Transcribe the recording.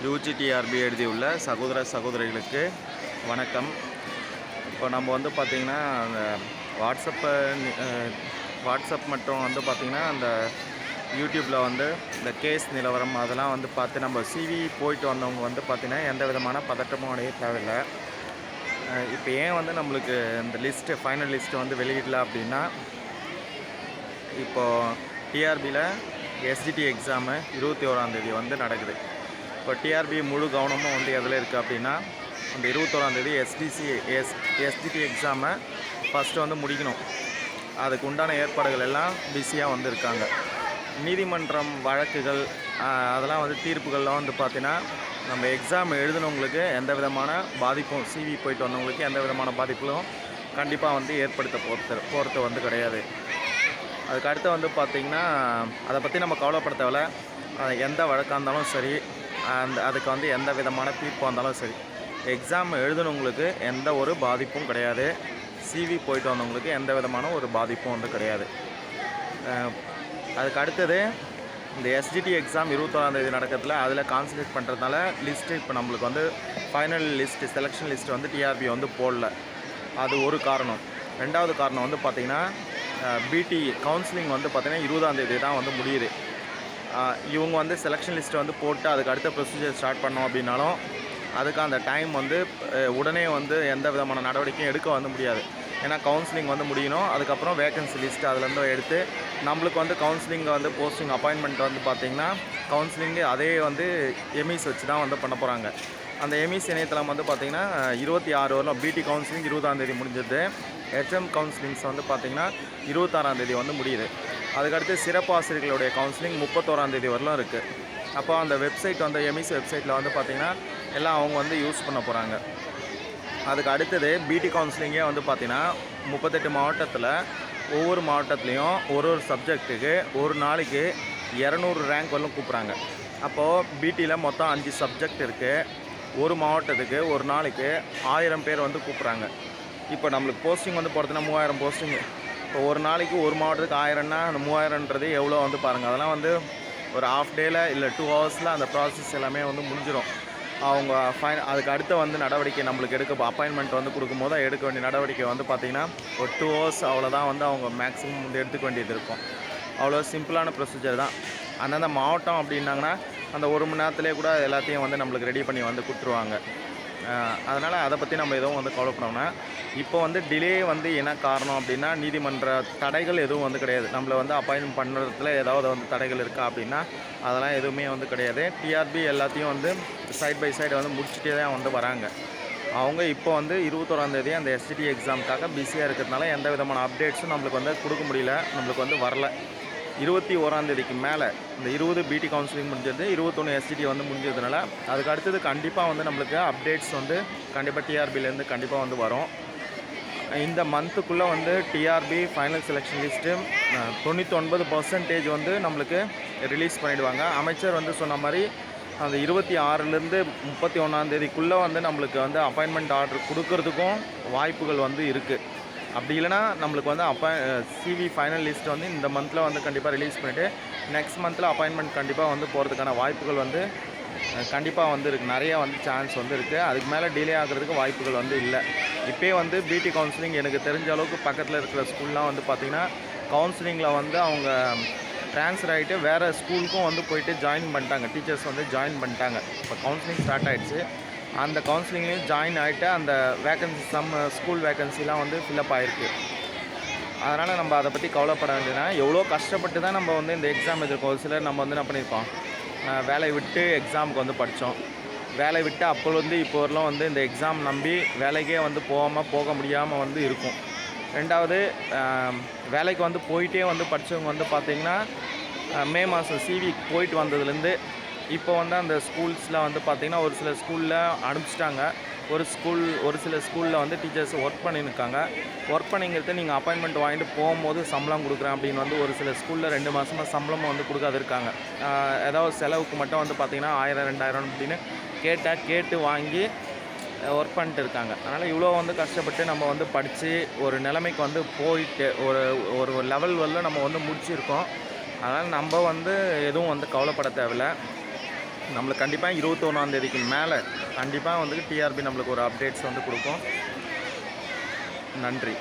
UGTRB எழுதியுள்ள சகோதர சகோதரிகளுக்கு வணக்கம். இப்போ நம்ம வந்து பார்த்திங்கன்னா அந்த வாட்ஸ்அப் மற்றும் வந்து பார்த்திங்கன்னா அந்த யூடியூப்பில் வந்து இந்த கேஸ் நிலவரம் அதெல்லாம் வந்து பார்த்து நம்ம சிவி போயிட்டு வந்தவங்க வந்து பார்த்திங்கன்னா எந்த விதமான பதட்டமும் அடைய தேவையில்லை. இப்போ ஏன் வந்து நம்மளுக்கு இந்த லிஸ்ட்டு ஃபைனல் லிஸ்ட்டு வந்து வெளியிடல அப்படின்னா, இப்போது டிஆர்பியில் எஸ்டிடி எக்ஸாமு 21ஆந்தேதி வந்து நடக்குது. இப்போ டிஆர்பி முழு கவனமும் வந்து எதில் இருக்குது அப்படின்னா, அந்த 21ஆந்தேதி எஸ்டிடி எக்ஸாமை ஃபஸ்ட்டு வந்து முடிக்கணும். அதுக்கு உண்டான ஏற்பாடுகள் எல்லாம் பிஸியாக வந்து இருக்காங்க. நீதிமன்றம் வழக்குகள் அதெல்லாம் வந்து தீர்ப்புகள்லாம் வந்து பார்த்திங்கன்னா, நம்ம எக்ஸாம் எழுதினவங்களுக்கு எந்த விதமான பாதிப்பும், சிவி போயிட்டு வந்தவங்களுக்கு எந்த விதமான பாதிப்பும் கண்டிப்பாக வந்து ஏற்படுத்த போகிறது வந்து கிடையாது. அதுக்கு அடுத்து வந்து பார்த்திங்கன்னா, அதை பற்றி நம்ம கவலைப்பட தேவையில்ல. எந்த வழக்காக இருந்தாலும் சரி, அதுக்கு வந்து எந்த விதமான தீர்ப்பாக இருந்தாலும் சரி, எக்ஸாம் எழுதுனவங்களுக்கு எந்த ஒரு பாதிப்பும் கிடையாது. சிவி போயிட்டு வந்தவங்களுக்கு எந்த விதமான ஒரு பாதிப்பும் வந்து கிடையாது. அதுக்கு அடுத்தது இந்த எஸ்டிடி எக்ஸாம் 21ஆந்தேதி நடக்கிறதுல அதில் கான்சன்ட்ரேட் பண்ணுறதுனால லிஸ்ட்டு இப்போ நம்மளுக்கு வந்து ஃபைனல் லிஸ்ட்டு, செலெக்ஷன் லிஸ்ட்டு வந்து டிஆர்பி வந்து போடல. அது ஒரு காரணம். ரெண்டாவது காரணம் வந்து பார்த்திங்கன்னா, பிடி கவுன்சிலிங் வந்து பார்த்திங்கன்னா 20ஆந்தேதி தான் வந்து முடியுது. இவங்க வந்து செலெக்ஷன் லிஸ்ட்டை வந்து போட்டு அதுக்கு அடுத்த ப்ரொசீஜர் ஸ்டார்ட் பண்ணோம் அப்படின்னாலும் அதுக்கு அந்த டைம் வந்து உடனே வந்து எந்த விதமான நடவடிக்கையும் எடுக்க வந்து முடியாது. ஏன்னா கவுன்சிலிங் வந்து முடியணும். அதுக்கப்புறம் வேக்கன்சி லிஸ்ட்டு அதுலேருந்து எடுத்து நம்மளுக்கு வந்து கவுன்சிலிங்கை வந்து போஸ்டிங் அப்பாயின்மெண்ட் வந்து பார்த்திங்கன்னா கவுன்சிலிங்கு அதே வந்து எம்இஸ் வச்சு தான் வந்து பண்ண போகிறாங்க. அந்த எம்இஸ் இணையதளம் வந்து பார்த்திங்கன்னா 26 வரலாம். பிடி கவுன்சிலிங் 20ஆந்தேதி முடிஞ்சது. ஹெச்எம் கவுன்சிலிங்ஸ் வந்து பார்த்திங்கன்னா 26ஆந்தேதி வந்து முடியுது. அதுக்கடுத்து சிறப்பு ஆசிரியர்களுடைய கவுன்சிலிங் 31ஆந்தேதி வரலாம் இருக்குது. அப்போ அந்த வெப்சைட் வந்து எம்இஸ் வெப்சைட்டில் வந்து பார்த்திங்கன்னா எல்லாம் அவங்க வந்து யூஸ் பண்ண போகிறாங்க. அதுக்கு அடுத்தது பிடி கவுன்சிலிங்கே வந்து பார்த்திங்கன்னா 38 மாவட்டத்தில் ஒவ்வொரு மாவட்டத்துலேயும் ஒரு சப்ஜெக்ட்டுக்கு ஒரு நாளைக்கு 200 ரேங்க் வரலும் கூப்பிட்றாங்க. அப்போது பிடியில் மொத்தம் 5 சப்ஜெக்ட் இருக்குது. ஒரு மாவட்டத்துக்கு ஒரு நாளைக்கு 1000 பேர் வந்து கூப்பிட்றாங்க. இப்போ நம்மளுக்கு போஸ்டிங் வந்து போகிறதுனா 3000 போஸ்டிங்கு. இப்போ ஒரு நாளைக்கு ஒரு மாவட்டத்துக்கு 1000ன்னா அந்த 3000ன்றது எவ்வளோ வந்து பாருங்கள். அதெல்லாம் வந்து ஒரு ஹாஃப் டேயில் இல்லை 2 ஹவர்ஸில் அந்த ப்ராசஸ் எல்லாமே வந்து முடிஞ்சிடும். அவங்க அதுக்கு அடுத்த வந்து நடவடிக்கை நம்மளுக்கு அப்பாயின்மெண்ட் வந்து கொடுக்கும்போது எடுக்க வேண்டிய நடவடிக்கை வந்து பார்த்திங்கன்னா ஒரு 2 ஹவர்ஸ் அவ்வளோதான் வந்து அவங்க மேக்ஸிமம் வந்து எடுத்துக்க வேண்டியது இருக்கும். அவ்வளோ சிம்பிளான ப்ரொசீஜர் தான். அந்தந்த மாவட்டம் அப்படின்னாங்கன்னா அந்த 1 மணி நேரத்துலேயே கூட எல்லாத்தையும் வந்து நம்மளுக்கு ரெடி பண்ணி வந்து கொடுத்துருவாங்க. அதனால் அதை பற்றி நம்ம எதுவும் வந்து கவலைப்படோம்னா, இப்போ வந்து டிலே வந்து என்ன காரணம் அப்படின்னா, நீதிமன்ற தடைகள் எதுவும் வந்து கிடையாது. நம்மளை வந்து அப்பாயின்மெண்ட் பண்ணுறதுல ஏதாவது வந்து தடைகள் இருக்கா அப்படின்னா அதெல்லாம் எதுவுமே வந்து கிடையாது. டிஆர்பி எல்லாத்தையும் வந்து சைட் பை சைடு வந்து முடிச்சுட்டே தான் வந்து வராங்க. அவங்க இப்போ வந்து 21ஆந்தேதி அந்த எஸ்டிடி எக்ஸாமுக்காக பிஸியாக இருக்கிறதுனால எந்த விதமான அப்டேட்ஸும் நம்மளுக்கு வந்து கொடுக்க முடியல, நம்மளுக்கு வந்து வரல. 21ஆந்தேதிக்கு மேலே இந்த 20 பிடி கவுன்சிலிங் முடிஞ்சது, 21 எஸ்டிடி வந்து முடிஞ்சதுனால அதுக்கு அடுத்தது கண்டிப்பாக வந்து நம்மளுக்கு அப்டேட்ஸ் வந்து கண்டிப்பாக டிஆர்பிலேருந்து கண்டிப்பாக வந்து வரும். இந்த மந்த்துக்குள்ளே வந்து டிஆர்பி ஃபைனல் செலெக்ஷன் லிஸ்ட்டு 99% வந்து நம்மளுக்கு ரிலீஸ் பண்ணிவிடுவாங்க. அமைச்சர் வந்து சொன்ன மாதிரி அந்த 26லேருந்து 31ஆந்தேதிக்குள்ளே வந்து நம்மளுக்கு வந்து அப்பாயின்மெண்ட் ஆர்டர் கொடுக்கறதுக்கும் வாய்ப்புகள் வந்து இருக்குது. அப்படி இல்லைனா நம்மளுக்கு வந்து சிவி ஃபைனல் லிஸ்ட் வந்து இந்த மந்தில் வந்து கண்டிப்பாக ரிலீஸ் பண்ணிவிட்டு நெக்ஸ்ட் மந்தில் அப்பாயின்மெண்ட் கண்டிப்பாக வந்து போகிறதுக்கான வாய்ப்புகள் வந்து கண்டிப்பாக வந்து இருக்குது. நிறையா வந்து சான்ஸ் வந்து இருக்குது. அதுக்கு மேலே டிலே ஆகிறதுக்கு வாய்ப்புகள் வந்து இல்லை. இப்போயே வந்து பிடி கவுன்சிலிங் எனக்கு தெரிஞ்ச அளவுக்கு பக்கத்தில் இருக்கிற ஸ்கூல்லாம் வந்து பார்த்திங்கன்னா கவுன்சிலிங்கில் வந்து அவங்க ட்ரான்ஸ்ஃபர் ஆகிட்டு வேறு ஸ்கூலுக்கும் வந்து போயிட்டு ஜாயின் பண்ணிட்டாங்க. டீச்சர்ஸ் வந்து ஜாயின் பண்ணிட்டாங்க. இப்போ கவுன்சிலிங் ஸ்டார்ட் ஆகிடுச்சு. அந்த கவுன்சிலிங்லேயும் ஜாயின் ஆகிட்டு அந்த வேக்கன்சி ஸ்கூல் வேக்கன்சிலாம் வந்து ஃபில்அப் ஆகிருக்கு. அதனால் நம்ம அதை பற்றி கவலைப்பட வேண்டியதுனா, எவ்வளோ கஷ்டப்பட்டு தான் நம்ம வந்து இந்த எக்ஸாம் எதிர்க்கோம். ஒரு சிலர் நம்ம வந்து என்ன பண்ணியிருக்கோம், வேலையை விட்டு எக்ஸாமுக்கு வந்து படித்தோம். வேலையை விட்டு அப்போ வந்து இப்போ வரலாம் வந்து இந்த எக்ஸாம் நம்பி வேலைக்கே வந்து போக முடியாமல் வந்து இருக்கும். ரெண்டாவது வேலைக்கு வந்து போயிட்டே வந்து படித்தவங்க வந்து பார்த்திங்கன்னா மே மாதம் சிவி போயிட்டு வந்ததுலேருந்து இப்போ வந்து அந்த ஸ்கூல்ஸில் வந்து பார்த்திங்கன்னா ஒரு சில ஸ்கூலில் அனுப்பிச்சிட்டாங்க. ஒரு சில ஸ்கூலில் வந்து டீச்சர்ஸ் ஒர்க் பண்ணியிருக்காங்க. ஒர்க் பண்ணிங்கிறது நீங்கள் அப்பாயின்மெண்ட் வாங்கிட்டு போகும்போது சம்பளம் கொடுக்குறேன் அப்படின்னு வந்து ஒரு சில ஸ்கூலில் 2 மாதமாக சம்பளமும் வந்து கொடுக்காது இருக்காங்க. ஏதாவது செலவுக்கு மட்டும் வந்து பார்த்திங்கன்னா 1000 2000 அப்படின்னு கேட்டு வாங்கி ஒர்க் பண்ணிட்டு இருக்காங்க. அதனால் இவ்வளோ வந்து கஷ்டப்பட்டு நம்ம வந்து படித்து ஒரு நிலைமைக்கு வந்து போயிட்டு ஒரு லெவல் வரல நம்ம வந்து முடிச்சிருக்கோம். அதனால் நம்ம வந்து எதுவும் வந்து கவலைப்பட தேவையில்லை. நம்மளுக்கு கண்டிப்பாக 21ஆந்தேதிக்கு மேலே கண்டிப்பாக வந்து டிஆர்பி நம்மளுக்கு ஒரு அப்டேட்ஸ் வந்து கொடுக்கும். நன்றி.